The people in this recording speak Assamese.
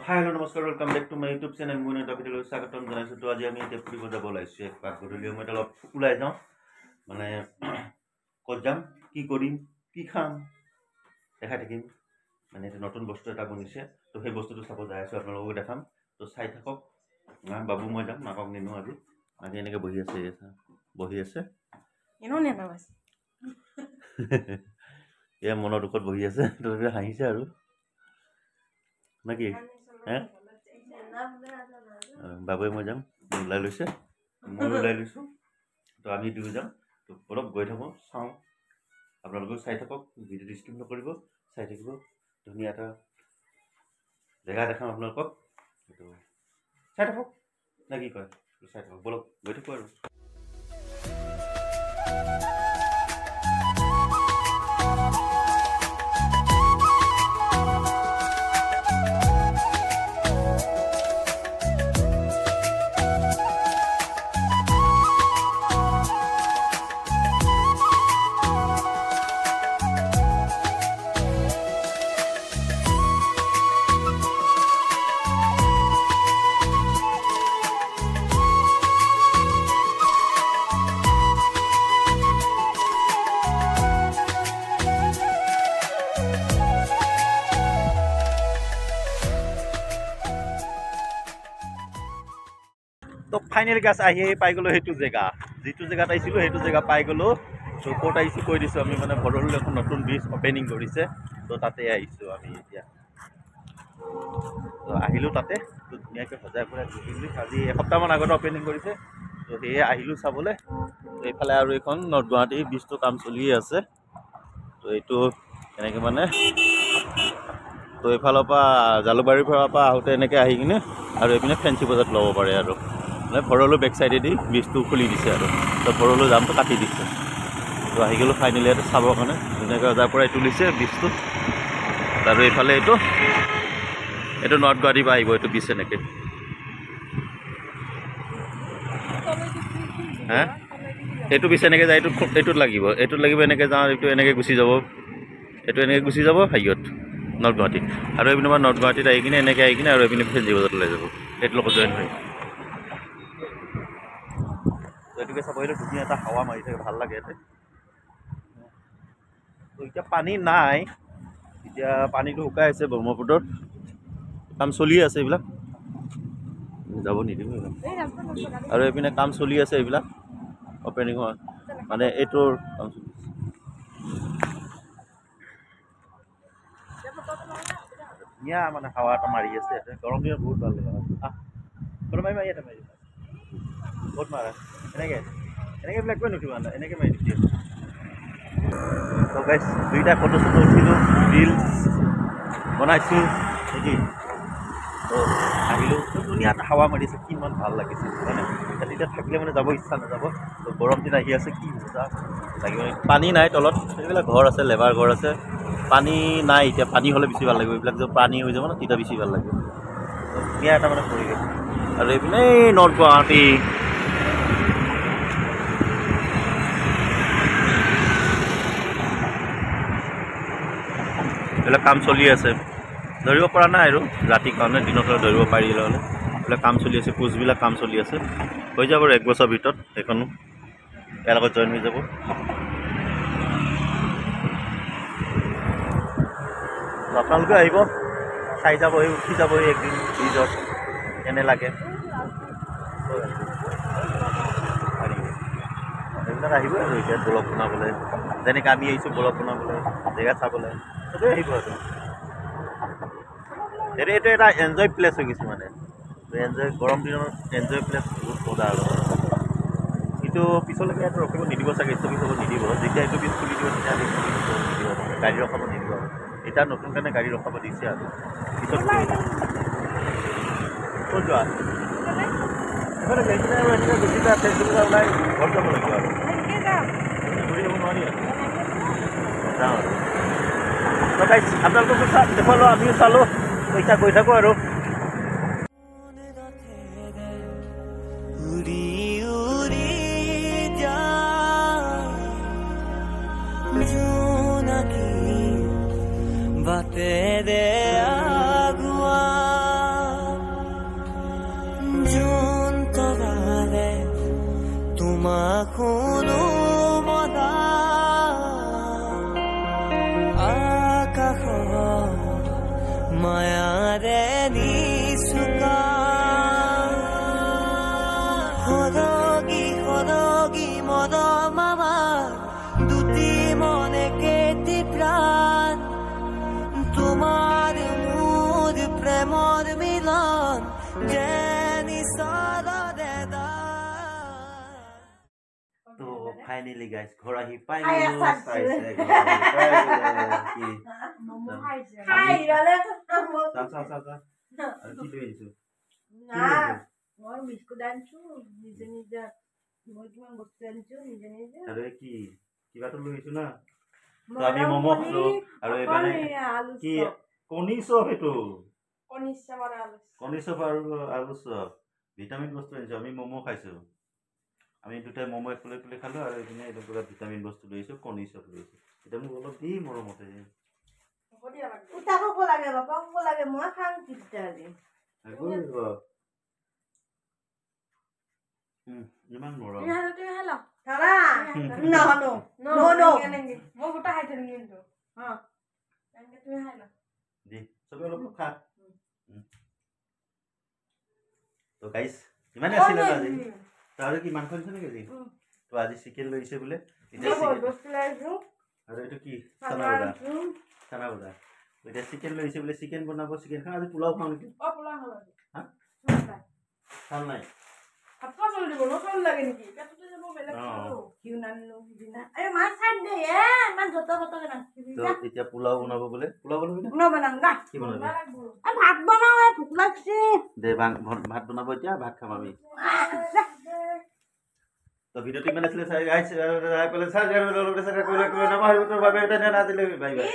हाय हेलो नमस्कार welcome back to my YouTube channel मुने टपिकলৈ স্বাগতম জনাইছো। তো আজি আমি এতিয়া ফুৰিব যাব ওলাইছো এক পাক গধূলি সময়ত অলপ ওলাই যাওঁ, মানে ক'ত যাম, কি কৰিম, কি খাম দেখাই থাকিম। মানে এটা নতুন বস্তু এটা বনিছে, তো সেই বস্তুটো চাব যাই আছো, আপোনালোকক দেখাম। তো চাই থাকক। বাবু মই যাম, মাকক নিনো। আজি এনেকৈ বহি আছে এয়া মনৰ দুখত বহি আছে। তো হাঁহিছে আৰু নাকি হে বাবুৱে মই যাম, ওলাই লৈছে, ময়ো ওলাই লৈছোঁ। তো আমি দুয়ো যাম। তো অলপ গৈ থাকোঁ, চাওঁ, আপোনালোকেও চাই থাকক, ভিডিঅ'টো স্কিপ নকৰিব, চাই থাকিব। ধুনীয়া এটা জেগা দেখাম আপোনালোকক, তো চাই থাকক নে কি কয়, চাই থাকক, বলক গৈ থাকোঁ আৰু। তো ফাইনেল গাছ আহি পাই গ'লো সেইটো জেগা, যিটো জেগাত আহিছিলোঁ সেইটো জেগা পাই গ'লোঁ। তো ক'ত আহিছোঁ কৈ দিছোঁ, আমি মানে ভৰলুত এখন নতুন ব্ৰিজ অপেনিং কৰিছে, তো তাতে আহিছোঁ আমি এতিয়া। তো আহিলোঁ তাতে, তো ধুনীয়াকৈ সজাই পৰাই ঘূৰিলোঁ। আজি এসপ্তাহমান আগতে অপেনিং কৰিছে, তো সেয়ে আহিলোঁ চাবলৈ। তো এইফালে আৰু এইখন নৰ্থ গুৱাহাটী ব্ৰিজটো কাম চলিয়ে আছে। তো এইটো এনেকৈ মানে, তো এইফালৰ পৰা জালুকবাৰীৰ পৰা আহোঁতে এনেকৈ আহি কিনে আৰু এইপিনে ফেঞ্চি বজাৰত ল'ব পাৰে আৰু, মানে ভৰলু বেক চাইডেদি ব্ৰিজটো খুলি দিছে আৰু। তো ভৰলু জামটো কাটি দিছে। তো আহি গ'লোঁ ফাইনেলি ইয়াতে চাবৰ কাৰণে। ধুনীয়াকৈ সজাই পৰাই তুলিছে ব্ৰিজটো। আৰু এইফালে এইটো নৰ্থ গুৱাহাটীৰ পৰা আহিব এইটো ব্ৰিজ এনেকৈ। হা এইটো ব্ৰিজ এনেকৈ যায়, এইটোত লাগিব এনেকৈ যাওঁ, এইটো এনেকৈ গুচি যাব, এইটো এনেকৈ গুচি যাব হাইত নৰ্থ গুৱাহাটী। আৰু এইপিনে পৰা নৰ্থ গুৱাহাটীত আহি কিনে এনেকৈ আহি কিনে আৰু এইপিনে ফেঞ্চি বজাৰত ওলাই যাব, এইটো লগত জইন হয়। এইটোকে চাব আহিলে, ধুনীয়া এটা হাৱা মাৰি থাকে, ভাল লাগে ইয়াতে। তো এতিয়া পানী নাই, এতিয়া পানীটো শুকাই আছে ব্ৰহ্মপুত্ৰৰ, কাম চলি আছে এইবিলাক, যাব নিদিব এইবিলাক। আৰু এইপিনে কাম চলি আছে এইবিলাক অপেনিং হোৱা, মানে এইটোৰ কাম চলি আছে। ধুনীয়া মানে হাৱা এটা মাৰি আছে ইয়াতে, গৰম দিনত বহুত ভাল লাগে। মাৰি ইয়াতে মাৰি বহুত মাৰা এনেকৈ বিলাক কৈ নুঠিবা, এনেকৈ মাৰি দিছে। তো গাইছ, দুইটা ফটো চটো উঠিলোঁ, ৰিলছ বনাইছোঁ নেকি। তো আহিলোঁ, তো ধুনীয়া এটা হাৱা মাৰিছে, কিমান ভাল লাগিছে মানে। এতিয়া থাকিলে মানে যাব ইচ্ছা নাযাব। তো গৰম দিন আহি আছে, কি মজা লাগিব। পানী নাই তলত, এইবিলাক ঘৰ আছে, লেবাৰ ঘৰ আছে, পানী নাই এতিয়া। পানী হ'লে বেছি ভাল লাগিব, এইবিলাক যে পানী হৈ যাব ন, তেতিয়া বেছি ভাল লাগিব। তো ধুনীয়া এটা মানে পৰিৱেশ। আৰু এইপিনে নৰ্থ গুৱাহাটী, এইবিলাক কাম চলি আছে, ধৰিব পৰা নাই আৰু ৰাতি কাৰণে, দিনত হ'লে ধৰিব পাৰিলে হ'লে। এইবিলাক কাম চলি আছে, পোষ্টবিলাক কাম চলি আছে, হৈ যাব আৰু 1 বছৰৰ ভিতৰত সেইখনো ইয়াৰ লগত জইন হৈ যাব। আপোনালোকে আহিব, চাই যাবহি, উঠি যাবহি একদিন ব্ৰিজত, কেনে লাগে। এইবিলাক আহিবই আৰু এতিয়া ব্লগ বনাবলৈ, যেনেকৈ আমি আহিছোঁ ব্লগ বনাবলৈ, জেগা চাবলৈ, চবেই আহিব আৰু। এইটো এটা এনজয় প্লেচ হৈ গৈছে, মানে এনজয়, গৰম দিনত এনজয় প্লেচ বহুত মজা আৰু। কিন্তু পিছলৈকে ইয়াত ৰখিব নিদিব চাগে, স্থগিত হ'ব নিদিব। যেতিয়া এইটো ব্ৰিজ খুলি দিব, তেতিয়া নিদিব, গাড়ী ৰখাব নিদিব আৰু। এতিয়া নতুন কাৰণে গাড়ী ৰখাব দিছে আৰু পিছত ক'ত যোৱা এইফালে সেইখিনি আৰু এনেকৈ গুচি যায়, ফেচবুক ওলাই ঘৰত যাব লাগিব আৰু ঘূৰি যাব নোৱাৰি আৰু যাওঁ আৰু। আপোনালোককো দেখুৱালোঁ, আমিও চালোঁ, পইচা গৈ থাকোঁ আৰু। बातें दे आगुआ নিচুকা সৰগী মৰম আমাৰ দুটি মনে কেটি প্ৰাণ তোমাৰ মোৰ প্ৰেমৰ মিলন যেনি চৰদে তো ফাইনেলি গাইস ঘৰ আহি পাই আই গলো আছা চাইছে কি মোমো খাইছে খাই ইৰালে চা চা চা চা আৰু কি লৈ আহিছো না মই বিস্কুট আনছো নিজে নিজে মই কিমান বস্তু আনছো নিজে নিজে আৰু কি কিবাটো লৈ আহিছো না তো আমি মমো খালো আৰু এবাৰে আলু কি কণী চপ এটো কণী চপ আৰু আলু কণী চপ আৰু আলু চপ ভিটামিন বস্তু আনিছো আমি মমো খাইছো আমি দুটাই মমো একলে খালো আৰু এদিনে এটা পুৰা ভিটামিন বস্তু লৈছো কণী চপ লৈছো এটা মোক অলপ দি মৰমতে উঠা ক'ব লাগে বাবা ক'ব লাগে মই খাম কিটা আজি ইমান মৰম তুমি হালো খালা no মই গোটা খাই থম কিন্তু এনেকে তুমি হালো দি সবে অলপ খা তো গাইস ইমানে আছিল আজি আৰু কি মাংস দিছ নেকি তো আজি চিকেন লৈছে বোলে এতিয়া বস্তু লাইছো আৰু এটো কি চানা বজা এতিয়া চিকেন লৈছে বোলে চিকেন বনাব চিকেন খা আজি পোলাও খাও নেকি পোলাও খাবা হা খাল নাই আপা চল দিব নচল লাগে নেকি পেটতে যাব বেলেগ খাও কিউ নানলো দিনা এই মাছ ছাই দে ইমান যত কতকে নাছিবি তো এতিয়া পোলাও বনাব বোলে পোলাও বনাবি না বনাম গা কি বনাবি ভাত বনাও ভোক লাগছে দে ভাত বনাব এতিয়া ভাত খাম আমি তো ভিডিওটি মানে চাই গাইছ পেলে চাই নামাহিব তোৰ বাবে এটা নাদিলে বাই বাই